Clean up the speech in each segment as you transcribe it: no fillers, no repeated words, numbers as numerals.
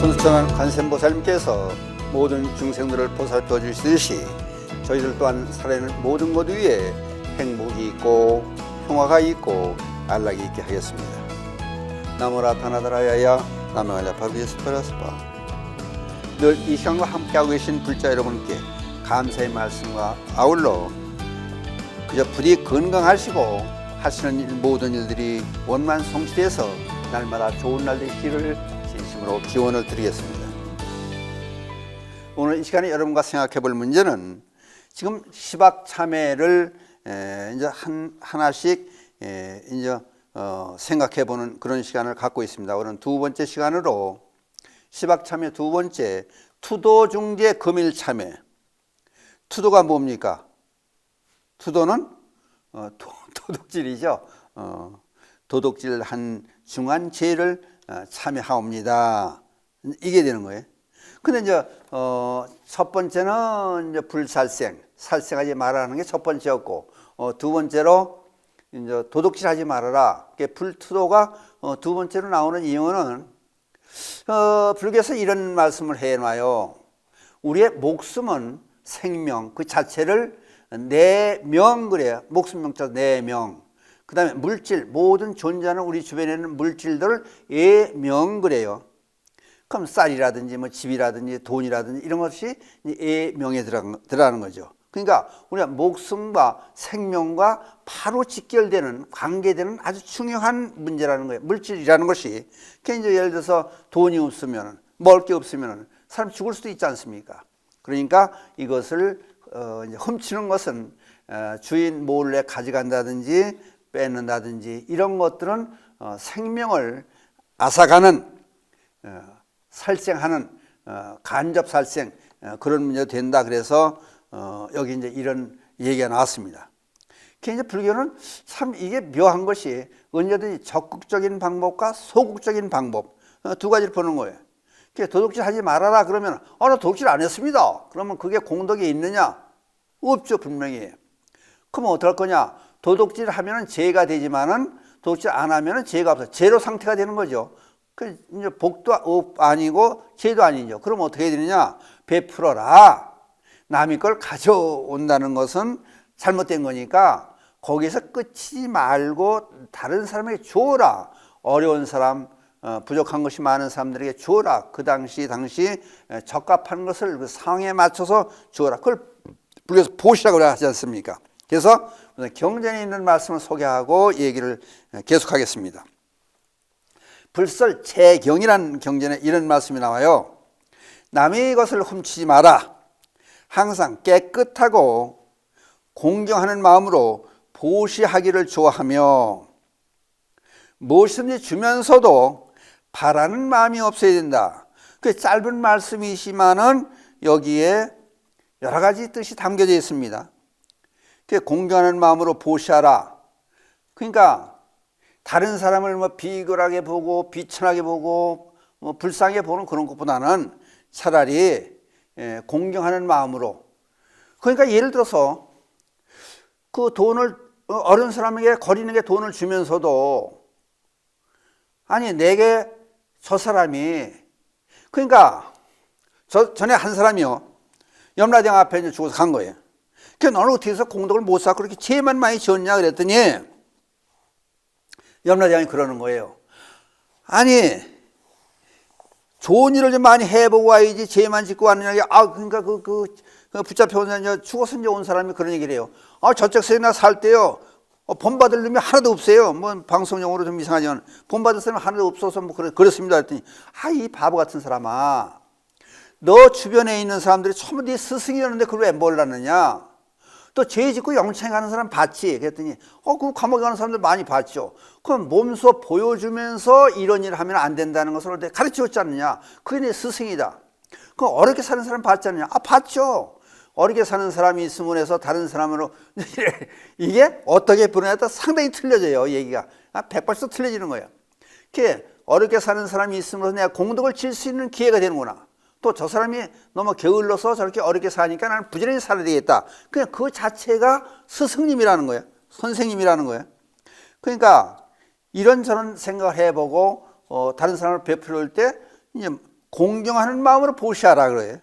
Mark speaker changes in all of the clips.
Speaker 1: 천수천안 관세음보살님께서 모든 중생들을 보살펴 주시듯이 저희들 또한 살아있는 모든 것 위에 행복이 있고 평화가 있고 안락이 있게 하겠습니다. 나무라 타나다라야야 나무알라 바비에스 파라스파. 늘 이 시간과 함께하고 계신 불자 여러분께 감사의 말씀과 아울러 그저 부디 건강하시고 하시는 모든 일들이 원만 성취돼서 날마다 좋은 날 되시기를 진심으로 기원을 드리겠습니다. 오늘 이 시간에 여러분과 생각해 볼 문제는 지금 시박참회를 이제 하나씩 이제 생각해 보는 그런 시간을 갖고 있습니다. 오늘 두 번째 시간으로 시박참회 두 번째 투도중재 금일참회. 투도가 뭡니까? 투도는 도둑질이죠. 도둑질한 중한 죄를 참회하옵니다. 이게 되는 거예요. 근데 이제 첫 번째는 이제 불살생, 살생하지 말라는 게 첫 번째였고, 두 번째로 이제 도둑질하지 말아라. 불투도가 두 번째로 나오는 이유는 불교에서 이런 말씀을 해놔요. 우리의 목숨은 생명 그 자체를 내명 그래요. 목숨 명자 내명. 그 다음에 물질, 모든 존재하는 우리 주변에 있는 물질들을 예명 그래요. 그럼 쌀이라든지 뭐 집이라든지 돈이라든지 이런 것이 예명에 들어가는 거죠. 그러니까 우리가 목숨과 생명과 바로 직결되는 관계되는 아주 중요한 문제라는 거예요. 물질이라는 것이. 그러니까 이제 예를 들어서 돈이 없으면, 먹을 게 없으면 사람 죽을 수도 있지 않습니까? 그러니까 이것을 이제 훔치는 것은 주인 몰래 가져간다든지 뺏는다든지 이런 것들은 생명을 앗아가는 살생하는 간접 살생 그런 문제가 된다. 그래서 여기 이제 이런 얘기가 나왔습니다. 이제 불교는 참 이게 묘한 것이 언제든지 적극적인 방법과 소극적인 방법 두 가지를 보는 거예요. 도둑질 하지 말아라 그러면 나 도둑질 안 했습니다. 그러면 그게 공덕이 있느냐? 없죠, 분명히. 그러면 어떡할 거냐? 도둑질 하면은 죄가 되지만은 도둑질 안 하면은 죄가 없어. 제로 상태가 되는 거죠. 그 이제 복도 아니고 죄도 아니죠. 그럼 어떻게 되느냐? 베풀어라. 남의 걸 가져온다는 것은 잘못된 거니까 거기서 끝이지 말고 다른 사람에게 주어라. 어려운 사람, 부족한 것이 많은 사람들에게 주어라. 그 당시 적합한 것을 그 상황에 맞춰서 주어라. 그걸 불교에서 보시라고 하지 않습니까? 그래서 경전에 있는 말씀을 소개하고 얘기를 계속하겠습니다. 불설 채경이라는 경전에 이런 말씀이 나와요. 남의 것을 훔치지 마라. 항상 깨끗하고 공경하는 마음으로 보시하기를 좋아하며 무엇이든지 주면서도 바라는 마음이 없어야 된다. 그 짧은 말씀이지만은 여기에 여러 가지 뜻이 담겨져 있습니다. 공경하는 마음으로 보시하라. 그러니까 다른 사람을 뭐 비굴하게 보고 비천하게 보고 불쌍하게 보는 그런 것보다는 차라리 공경하는 마음으로. 그러니까 예를 들어서 그 돈을 어려운 사람에게 거리는 게 돈을 주면서도 아니 내게 저 사람이 그러니까 전에 한 사람이요 염라대왕 앞에 이제 죽어서 간 거예요. 그러니까 너는 어떻게 해서 공덕을 못 쌓고 그렇게 죄만 많이 지었냐 그랬더니 염라대왕이 그러는 거예요. 아니 좋은 일을 좀 많이 해보고 와야지 죄만 짓고 왔느냐. 그러니까 그 붙잡혀온 이제 죽어서 이제 온 사람이 그런 얘기를 해요. 저쪽 세나 살 때요 본받을 놈이 하나도 없어요. 뭐 방송용어로 좀 이상하지만 본받을 사람이 하나도 없어서 뭐 그렇습니다 그랬더니 이 바보 같은 사람아, 너 주변에 있는 사람들이 전부 네 스승이었는데 그걸 왜 몰랐느냐? 또 죄 짓고 영창에 가는 사람 봤지? 그랬더니 그 감옥에 가는 사람들 많이 봤죠. 그럼 몸소 보여주면서 이런 일을 하면 안 된다는 것을 내가 가르쳐줬지 않느냐? 그게 내 스승이다. 그럼 어렵게 사는 사람 봤지 않느냐? 봤죠. 어렵게 사는 사람이 있으면 해서 다른 사람으로 이게 어떻게 보느냐에 따라 상당히 틀려져요. 얘기가 100% 틀려지는 거예요. 이렇게 어렵게 사는 사람이 있으면서 내가 공덕을 질 수 있는 기회가 되는구나. 또 저 사람이 너무 게을러서 저렇게 어렵게 사니까 나는 부지런히 살아야 되겠다. 그냥 그 자체가 스승님이라는 거예요. 선생님이라는 거예요. 그러니까 이런저런 생각을 해보고 다른 사람을 베풀 때 이제 공경하는 마음으로 보시하라 그래요.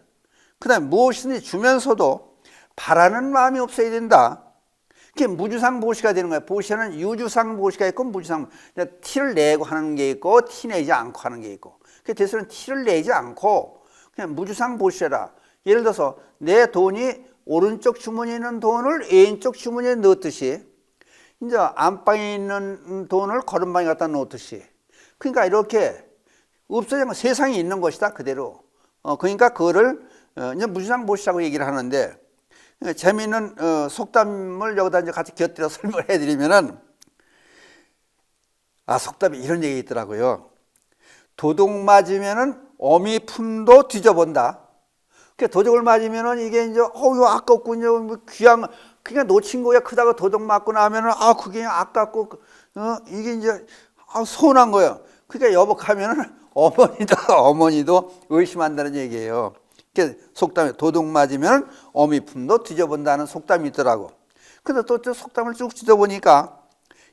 Speaker 1: 그 다음에 무엇이든지 주면서도 바라는 마음이 없어야 된다. 그게 무주상 보시가 되는 거예요. 보시는 유주상 보시가 있고 무주상, 티를 내고 하는 게 있고 티 내지 않고 하는 게 있고. 그 대수는 티를 내지 않고 그냥 무주상 보시라. 예를 들어서 내 돈이 오른쪽 주머니에 있는 돈을 왼쪽 주머니에 넣듯이, 이제 안방에 있는 돈을 거름방에 갖다 놓듯이, 그러니까 이렇게 없어진 건 세상에 있는 것이다 그대로. 그러니까 그거를 이제 무주상 보시라고 얘기를 하는데, 재미있는 속담을 여기다 이제 같이 곁들여 설명을 해드리면은, 속담에 이런 얘기 있더라고요. 도둑 맞으면은 어미 품도 뒤져본다. 그러니까 도둑을 맞으면은 이게 이제 이거 아깝군요. 뭐 귀한 그냥 놓친 거야. 크다가 도둑 맞고 나면은 그게 아깝고 이게 이제 서운한 거예요. 그러니까 여복하면은 어머니도 의심한다는 얘기예요. 그러니까 속담에 도둑 맞으면 어미 품도 뒤져본다는 속담이 있더라고. 근데 또 속담을 쭉 뒤져보니까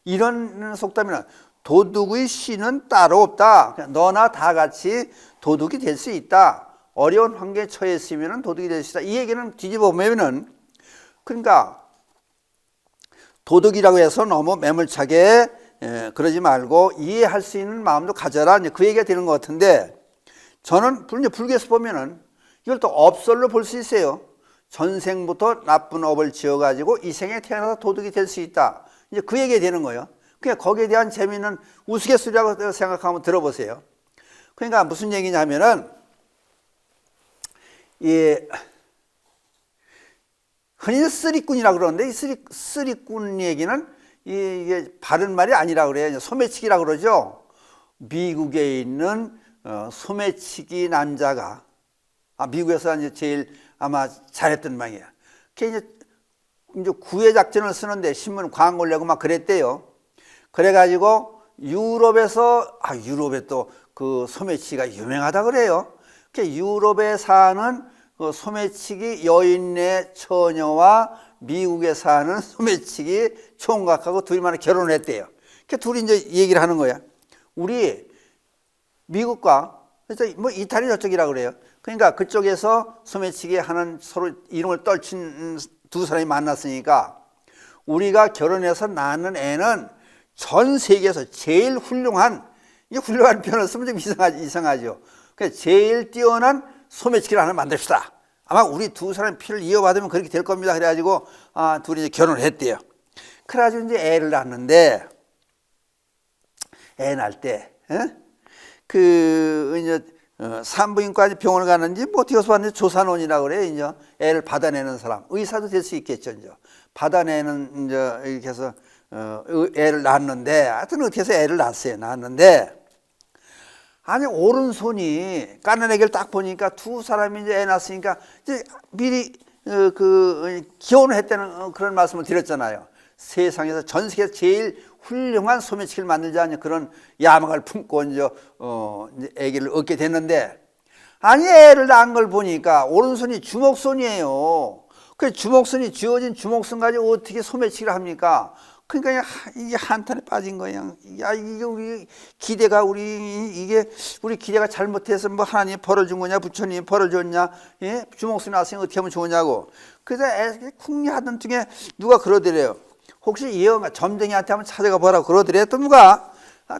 Speaker 1: 이런 속담이나 도둑의 씨는 따로 없다. 너나 다 같이 도둑이 될 수 있다. 어려운 환경에 처했으면 도둑이 될 수 있다. 이 얘기는 뒤집어 보면은, 그러니까 도둑이라고 해서 너무 매몰차게 그러지 말고 이해할 수 있는 마음도 가져라. 그 얘기가 되는 것 같은데, 저는 불교에서 보면은 이걸 또 업설로 볼 수 있어요. 전생부터 나쁜 업을 지어가지고 이 생에 태어나서 도둑이 될 수 있다. 이제 그 얘기가 되는 거예요. 그러니까 거기에 대한 재미는 우스갯소리라고 생각하면 들어보세요. 그러니까 무슨 얘기냐면은, 흔히 쓰리꾼이라고 그러는데, 이 쓰리꾼 얘기는 이게 바른 말이 아니라 그래요. 소매치기라고 그러죠. 미국에 있는 소매치기 남자가, 미국에서 이제 제일 아마 잘했던 모양이에요. 그게 이제 구애 작전을 쓰는데 신문 광고를 내고 막 그랬대요. 그래가지고 유럽에 또 그 소매치기가 유명하다 그래요. 유럽에 사는 그 소매치기 여인네 처녀와 미국에 사는 소매치기 총각하고 둘이 만나 결혼을 했대요. 둘이 이제 얘기를 하는 거야. 우리 미국과 그래서 뭐 이탈리 저쪽이라고 그래요. 그러니까 그쪽에서 소매치기 하는 서로 이름을 떨친 두 사람이 만났으니까 우리가 결혼해서 낳는 애는 전 세계에서 제일 훌륭한, 이게 훌륭한 표현을 쓰면 좀 이상하죠. 그러니까 제일 뛰어난 소매치기를 하나 만듭시다. 아마 우리 두 사람 피를 이어받으면 그렇게 될 겁니다. 그래가지고 둘이 이제 결혼을 했대요. 그래가지고 이제 애를 낳는데, 애 낳을 때, 이제 산부인과 병원을 가는지 뭐 어떻게 해서 봤는데 조산원이라고 그래요. 이제 애를 받아내는 사람, 의사도 될 수 있겠죠. 이제 받아내는 이제 이렇게 해서 애를 낳았는데, 하여튼 어떻게 해서 애를 낳았는데, 아니 오른손이 까는 애기를 딱 보니까 두 사람이 이제 애 낳았으니까 이제 미리 기원을 했다는 그런 말씀을 드렸잖아요. 세상에서 전 세계에서 제일 훌륭한 소매치기를 만들자 그런 야망을 품고 이제 아기를 얻게 됐는데, 아니 애를 낳은 걸 보니까 오른손이 주먹손이에요. 그 주먹손이 쥐어진 주먹손 가지고 어떻게 소매치기를 합니까? 그러니까 이게 한탄에 빠진 거예요. 이게 우리 기대가 이게 우리 기대가 잘못해서 뭐 하나님이 벌을 준 거냐, 부처님이 벌을 줬냐, 주먹손이 나왔으니 어떻게 하면 좋으냐고. 그래서 궁리하던 중에 누가 그러더래요. 혹시 이 영화 점쟁이한테 한번 찾아가 보라고 그러더래요. 또 누가.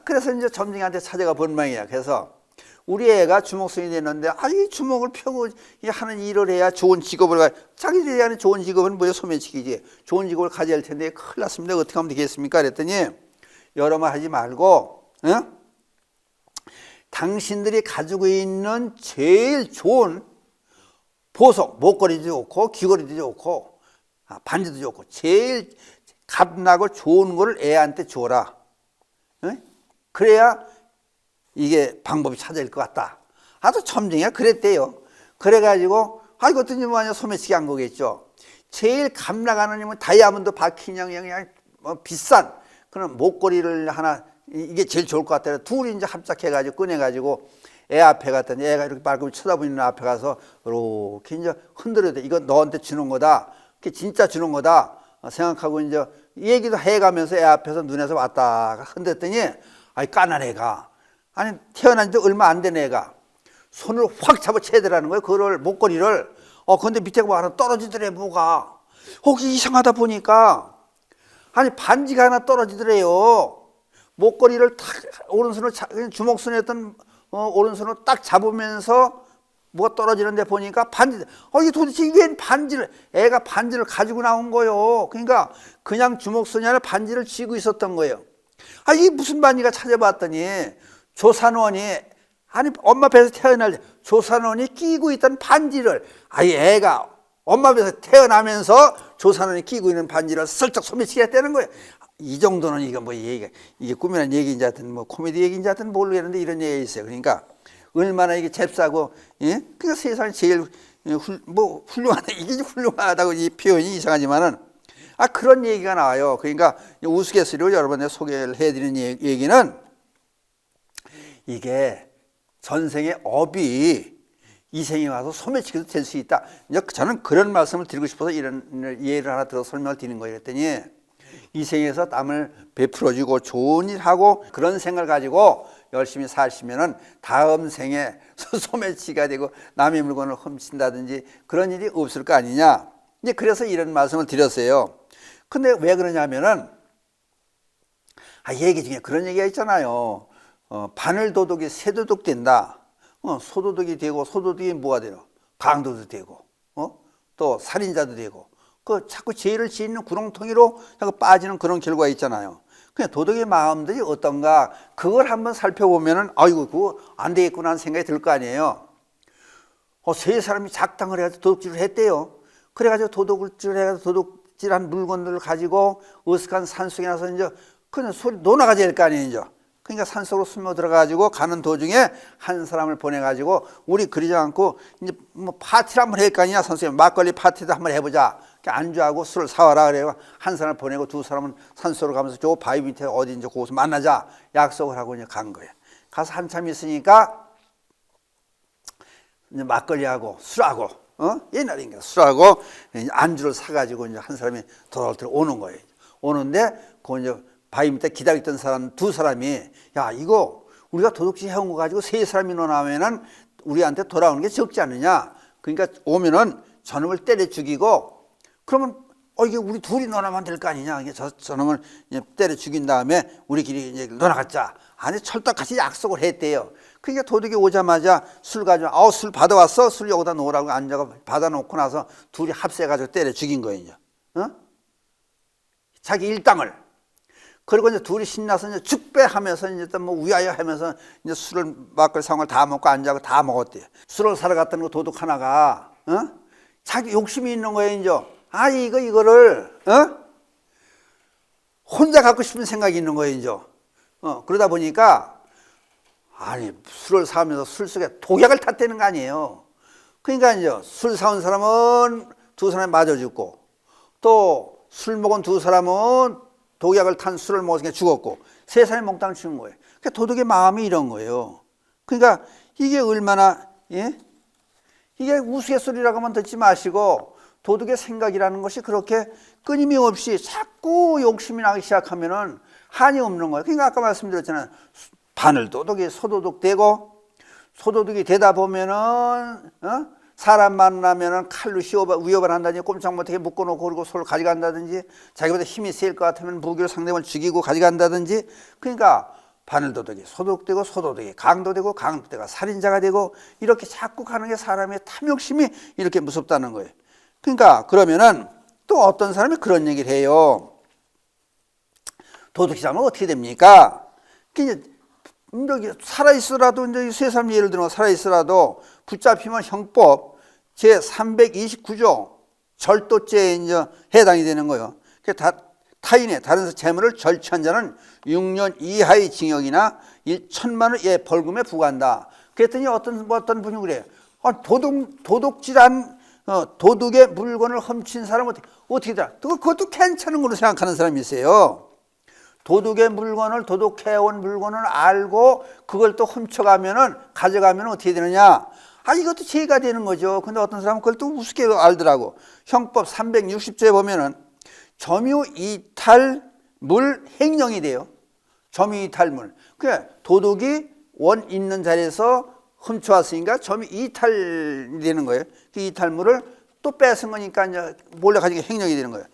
Speaker 1: 그래서 이제 점쟁이한테 찾아가 본 모양이야. 그래서 우리 애가 주먹손이 됐는데, 이 주먹을 펴고 하는 일을 해야 좋은 직업을 자기들이 하는 좋은 직업은 뭐예요? 소매치기지. 좋은 직업을 가져야 할 텐데 큰일 났습니다. 어떻게 하면 되겠습니까? 그랬더니 여러 말 하지 말고, 당신들이 가지고 있는 제일 좋은 보석, 목걸이도 좋고 귀걸이도 좋고 반지도 좋고 제일 값나고 좋은 거를 애한테 줘라. 그래야 이게 방법이 찾아질 것 같다. 아주 첨쟁이가 그랬대요. 그래가지고 이것도 뭐냐 소매치기 한 거겠죠. 제일 값나가는 다이아몬드 박힌 그냥 비싼 그런 목걸이를 하나, 이게 제일 좋을 것 같다. 둘이 이제 합작해가지고 꺼내가지고 애 앞에 갔더니 애가 이렇게 말끔히 쳐다보는 앞에 가서 이렇게 이제 흔들어대. 이거 너한테 주는 거다. 그게 진짜 주는 거다 생각하고 이제 얘기도 해가면서 애 앞에서 눈에서 왔다가 흔들었더니 까난 애가, 아니 태어난 지 얼마 안 된 애가 손을 확 잡아채야 되라는 거예요. 그걸 목걸이를. 근데 밑에 뭐 하나 떨어지더래 뭐가. 혹시 이상하다 보니까 아니 반지가 하나 떨어지더래요. 목걸이를 탁 오른손으로 주먹손이었던 오른손으로 딱 잡으면서 뭐가 떨어지는데 보니까 반지. 이게 도대체 웬 반지를, 애가 반지를 가지고 나온 거예요. 그러니까 그냥 주먹손이 아니라 반지를 쥐고 있었던 거예요. 이게 무슨 반지가 찾아봤더니 조산원이, 아니 엄마 배에서 태어날 때 조산원이 끼고 있던 반지를, 애가 엄마 배에서 태어나면서 조산원이 끼고 있는 반지를 슬쩍 소매치기 했다는 거예요. 이 정도는 이거 뭐 얘기가, 이게 꿈이란 얘기인지 하여튼 뭐 코미디 얘기인지 하여튼 모르겠는데 이런 얘기가 있어요. 그러니까 얼마나 이게 잽싸고, 예? 그러니까 세상에 제일 훌륭하다, 이게 훌륭하다고 이 표현이 이상하지만은, 그런 얘기가 나와요. 그러니까 우스갯소리로 여러분에 소개를 해드리는 얘기는, 이게 전생의 업이 이 생에 와서 소매치기도 될 수 있다. 저는 그런 말씀을 드리고 싶어서 이런 예를 하나 들어서 설명을 드리는 거예요. 그랬더니 이 생에서 남을 베풀어주고 좋은 일 하고 그런 생각을 가지고 열심히 사시면은 다음 생에 소매치기가 되고 남의 물건을 훔친다든지 그런 일이 없을 거 아니냐. 이제 그래서 이런 말씀을 드렸어요. 근데 왜 그러냐면은, 얘기 중에 그런 얘기가 있잖아요. 바늘도둑이 새도둑 된다. 소도둑이 되고, 소도둑이 뭐가 되노? 강도도 되고, 또 살인자도 되고, 자꾸 죄를 짓는 구렁텅이로 자꾸 빠지는 그런 결과가 있잖아요. 그냥 도덕의 마음들이 어떤가, 그걸 한번 살펴보면은, 그거 안 되겠구나 하는 생각이 들 거 아니에요. 세 사람이 작당을 해가지고 도둑질을 했대요. 그래가지고 도둑질한 물건들을 가지고 어색한 산속에 나서 이제 그냥 소리 노나가지 할 거 아니에요, 이제. 그러니까 산속으로 숨어 들어가지고 가는 도중에 한 사람을 보내가지고, 우리 그러지 않고 이제 뭐 파티를 한번 할 거 아니냐, 선생님 막걸리 파티도 한번 해보자. 안주하고 술을 사와라 그래요. 한 사람을 보내고 두 사람은 산속으로 가면서 저 바위 밑에 어딘지 거기서 만나자 약속을 하고 이제 간 거예요. 가서 한참 있으니까 이제 막걸리하고 술하고, 옛날인가 술하고 안주를 사가지고 이제 한 사람이 돌아올 때 오는 거예요. 오는데 그 이제 바위 밑에 기다리던 사람 두 사람이, 이거 우리가 도둑질 해온 거 가지고 세 사람이 나오면은 우리한테 돌아오는 게 적지 않느냐. 그러니까 오면은 저놈을 때려 죽이고, 그러면 이게 우리 둘이 놀아만 될 거 아니냐. 저놈을 이제 때려 죽인 다음에 우리끼리 이제 놀아갔자. 아니 철떡같이 약속을 했대요. 그러니까 도둑이 오자마자 술 가지고, 술 받아왔어? 술 여기다 놓으라고 앉아가 받아놓고 나서 둘이 합세가지고 때려 죽인 거예요. 이제. 자기 일당을. 그리고 이제 둘이 신나서 이제 죽배하면서 이제 또 뭐 우야야 하면서 이제 술을 막걸리 상을 다 먹고 앉아고 다 먹었대요. 술을 사러 갔던 거 도둑 하나가, 자기 욕심이 있는 거예요, 이제. 이거를, 혼자 갖고 싶은 생각이 있는 거예요, 이제. 그러다 보니까, 술을 사면서 술 속에 독약을 탔다는 거 아니에요. 그러니까 이제 술 사온 사람은 두 사람이 맞아 죽고, 또 술 먹은 두 사람은 독약을 탄 술을 먹어서 죽었고, 세 사람이 몽땅 죽은 거예요. 그러니까 도둑의 마음이 이런 거예요. 그러니까 이게 얼마나, 이게 우스갯소리라고만 듣지 마시고, 도둑의 생각이라는 것이 그렇게 끊임없이 자꾸 욕심이 나기 시작하면은 한이 없는 거예요. 그러니까 아까 말씀드렸잖아요. 바늘도둑이 소도둑 되고, 소도둑이 되다 보면은, 사람 만나면은 칼로 위협을 한다든지, 꼼짝 못하게 묶어놓고 그리고 손을 가져간다든지, 자기보다 힘이 셀 것 같으면 무기로 상대방을 죽이고 가져간다든지. 그러니까 바늘도둑이 소도둑되고, 소도둑이 강도되고, 강도되고 살인자가 되고, 이렇게 자꾸 가는 게 사람의 탐욕심이 이렇게 무섭다는 거예요. 그러니까 그러면은 또 어떤 사람이 그런 얘기를 해요. 도둑질하면 어떻게 됩니까? 여기 살아있으라도, 이제 세 사람 예를 들면 살아있으라도 붙잡히면 형법 제329조 절도죄에 이제 해당이 되는 거예요. 타인의 다른 재물을 절취한 자는 6년 이하의 징역이나 1천만 원의 벌금에 부과한다. 그랬더니 어떤 분이 그래요. 도둑질한 도둑의 물건을 훔친 사람은 어떻게 되나? 그것도 괜찮은 걸로 생각하는 사람이 있어요. 도둑의 물건을, 도둑해온 물건을 알고 그걸 또 훔쳐가면은, 가져가면 어떻게 되느냐? 이것도 죄가 되는 거죠. 근데 어떤 사람은 그걸 또 우습게 알더라고. 형법 360조에 보면은 점유이탈물 행령이 돼요. 점유이탈물. 그러니까 도둑이 원 있는 자리에서 훔쳐왔으니까 점이 이탈되는 거예요. 그 이탈물을 또 뺏은 거니까 이제 몰래 가지고 행령이 되는 거예요.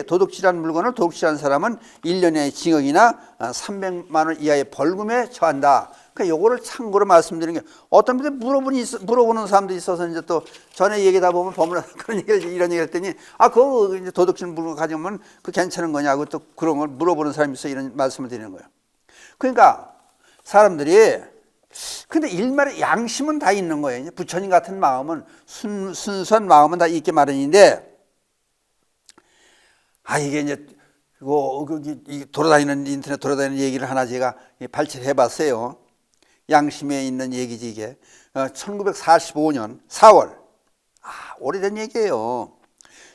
Speaker 1: 도둑질한 물건을 도둑질한 사람은 1년의 징역이나 300만 원 이하의 벌금에 처한다. 그러니까 요거를 참고로 말씀드리는 게, 어떤 분들 물어보는 사람도 있어서 이제 또 전에 얘기다 보면 법무사 그런 얘기를 이런 얘기를 했더니, 그거 이제 도둑질 물건 가져오면 그 괜찮은 거냐고 또 그런 걸 물어보는 사람이 있어, 이런 말씀을 드리는 거예요. 그러니까 사람들이, 근데 일말의 양심은 다 있는 거예요. 부처님 같은 마음은, 순수한 마음은 다 있게 마련인데, 이게 이제 돌아다니는, 인터넷 돌아다니는 얘기를 하나 제가 발췌를 해봤어요. 양심에 있는 얘기지 이게. 1945년 4월, 오래된 얘기예요.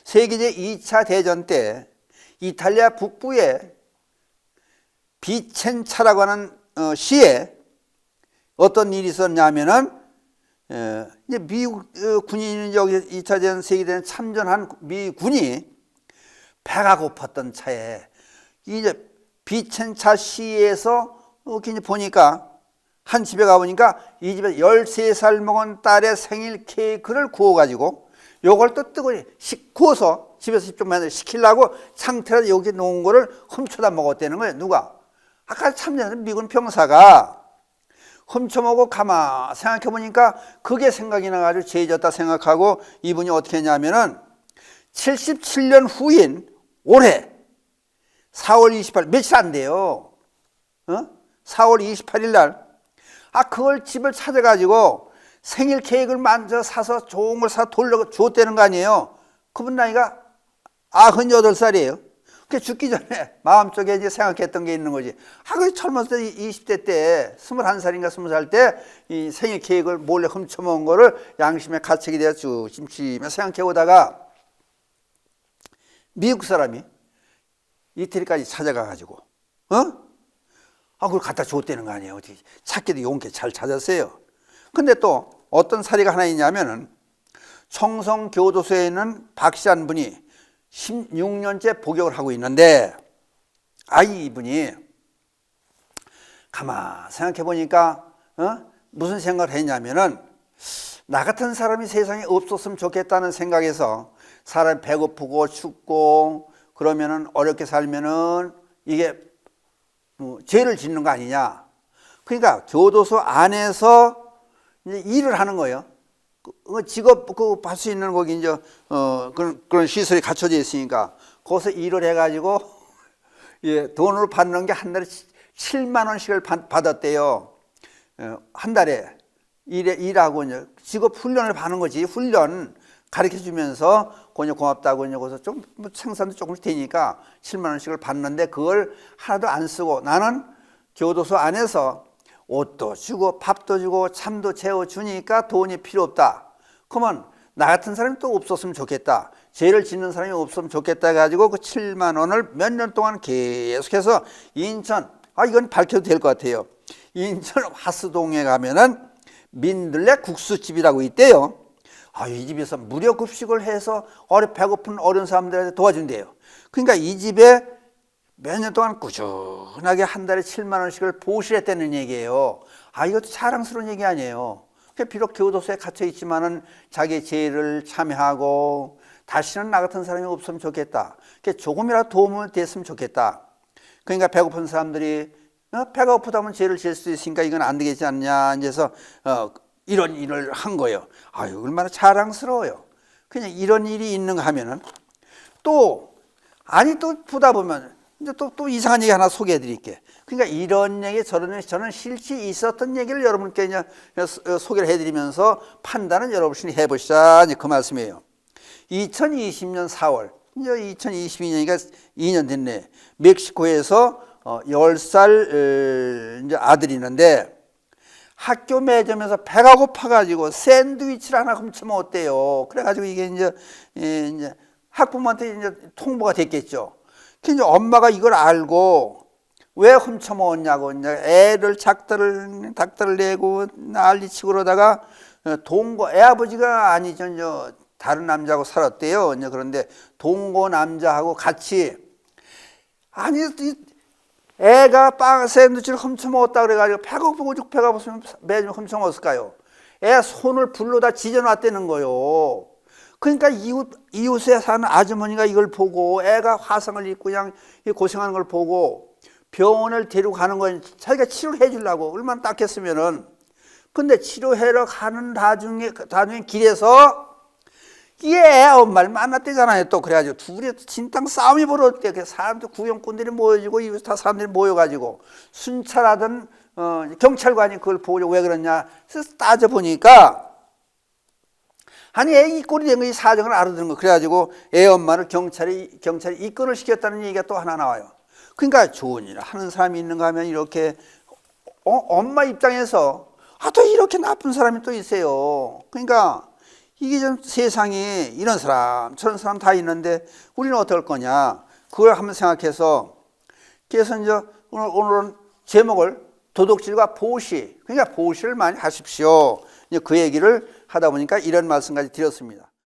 Speaker 1: 세계제 2차 대전 때 이탈리아 북부에 비첸차라고 하는 시에 어떤 일이 있었냐면은, 이제 미국 군인이 여기 2차 대전 세계대전 참전한 미군이 배가 고팠던 차에 이제 비첸차 시에서 이제 보니까 한 집에 가보니까 이 집에 13살 먹은 딸의 생일 케이크를 구워가지고 요걸 또 뜨거이 구워서 집에서 직접 만들어 시키려고 상태로 여기 놓은 거를 훔쳐다 먹었다는 거예요. 누가? 아까 참전한 미군 병사가 훔쳐먹고 가만 생각해보니까 그게 생각이 나가지고 죄졌다 생각하고 이분이 어떻게 했냐면은 77년 후인 올해 4월 28일, 며칠 안 돼요. 4월 28일 날, 그걸 집을 찾아가지고 생일 케이크를 만들어 사서 좋은 걸 사 돌려 줬다는 거 아니에요. 그분 나이가 98살이에요. 그 죽기 전에 마음속에 이제 생각했던 게 있는 거지. 그 젊었을 때 20대 때 21살인가 20살 때 이 생일 케이크를 몰래 훔쳐먹은 거를 양심에 가책이 되어 쭉 심심해 생각해 오다가 미국 사람이 이태리까지 찾아가가지고, 그걸 갖다 줬다는 거 아니에요. 어떻게 찾기도 용케 잘 찾았어요. 근데 또 어떤 사례가 하나 있냐면은, 청성교도소에 있는 박 씨라는 분이 16년째 복역을 하고 있는데, 이분이 가만 생각해 보니까, 무슨 생각을 했냐면은, 나 같은 사람이 세상에 없었으면 좋겠다는 생각에서, 사람 배고프고 춥고 그러면은 어렵게 살면은 이게 죄를 짓는 거 아니냐. 그러니까 교도소 안에서 이제 일을 하는 거예요. 직업 할 수 있는 거기 이제 그런 시설이 갖춰져 있으니까 거기서 일을 해가지고 돈으로 받는 게 한 달에 7만 원씩을 받았대요. 한 달에 일하고 이제 직업 훈련을 받는 거지. 훈련 가르쳐 주면서 고맙다고 거기서 좀 생산도 조금씩 되니까 7만 원씩을 받는데 그걸 하나도 안 쓰고 나는 교도소 안에서 옷도 주고 밥도 주고 잠도 재워주니까 돈이 필요 없다. 그러면 나 같은 사람이 또 없었으면 좋겠다. 죄를 짓는 사람이 없으면 좋겠다 해가지고 그 7만 원을 몇 년 동안 계속해서 인천, 이건 밝혀도 될 것 같아요. 인천 화수동에 가면은 민들레 국수집이라고 있대요. 이 집에서 무료 급식을 해서 배고픈 어려운 사람들한테 도와준대요. 그러니까 이 집에 몇 년 동안 꾸준하게 한 달에 7만 원씩을 보실했다는 얘기예요. 이것도 자랑스러운 얘기 아니에요. 비록 교도소에 갇혀 있지만은 자기 죄를 참여하고 다시는 나 같은 사람이 없으면 좋겠다. 조금이라도 도움을 됐으면 좋겠다. 그러니까 배고픈 사람들이 배가 고프다면 죄를 지을 수 있으니까 이건 안 되겠지 않냐. 그래서 이런 일을 한 거예요. 얼마나 자랑스러워요. 그냥 이런 일이 있는가 하면은 또 보다 보면 이제 또 이상한 얘기 하나 소개해 드릴게. 그러니까 이런 얘기 저런 얘기 저는 실제 있었던 얘기를 여러분께 이제 소개를 해 드리면서 판단은 여러분이 해 보시자. 이제 그 말씀이에요. 2020년 4월, 이제 2022년이니까 2년 됐네. 멕시코에서 10살 이제 아들이 있는데 학교 매점에서 배가 고파가지고 샌드위치를 하나 훔쳐 먹었대요. 그래가지고 이게 이제 학부모한테 이제 통보가 됐겠죠. 이제 엄마가 이걸 알고 왜 훔쳐 먹었냐고 이제 애를 닥달을 내고 난리치고 그러다가 동거 애 아버지가 아니죠. 이제 다른 남자하고 살았대요. 이제 그런데 동거 남자하고 같이 애가 샌드위치를 훔쳐 먹었다 그래가지고 배가 고프면 매점 훔쳐 먹었을까요? 애 손을 불로다 지져놨다는 거요. 그러니까 이웃에 사는 아주머니가 이걸 보고 애가 화상을 입고 그냥 고생하는 걸 보고 병원을 데리고 가는 건 자기가 치료를 해주려고 얼마나 딱했으면은. 근데 치료하러 가는 나중에 길에서 애 엄마를 만났대잖아요. 또 그래가지고 둘이 진탕 싸움이 벌어졌대. 그 사람들 구경꾼들이 모여지고 이웃 다 사람들이 모여가지고 순찰하던 경찰관이 그걸 보려고 왜 그러냐 그래서 따져보니까 아니 애 입건이 된 거 이 사정을 알아듣는 거. 그래가지고 애 엄마를 경찰이 입건을 시켰다는 얘기가 또 하나 나와요. 그러니까 좋은 일을 하는 사람이 있는가 하면 이렇게 엄마 입장에서 또 이렇게 나쁜 사람이 또 있어요. 그러니까 이게 좀 세상에 이런 사람 저런 사람 다 있는데 우리는 어떨 거냐 그걸 한번 생각해서 그래서 이제 오늘은 제목을 도덕질과 보시, 그러니까 보시를 많이 하십시오. 이제 그 얘기를 하다 보니까 이런 말씀까지 드렸습니다.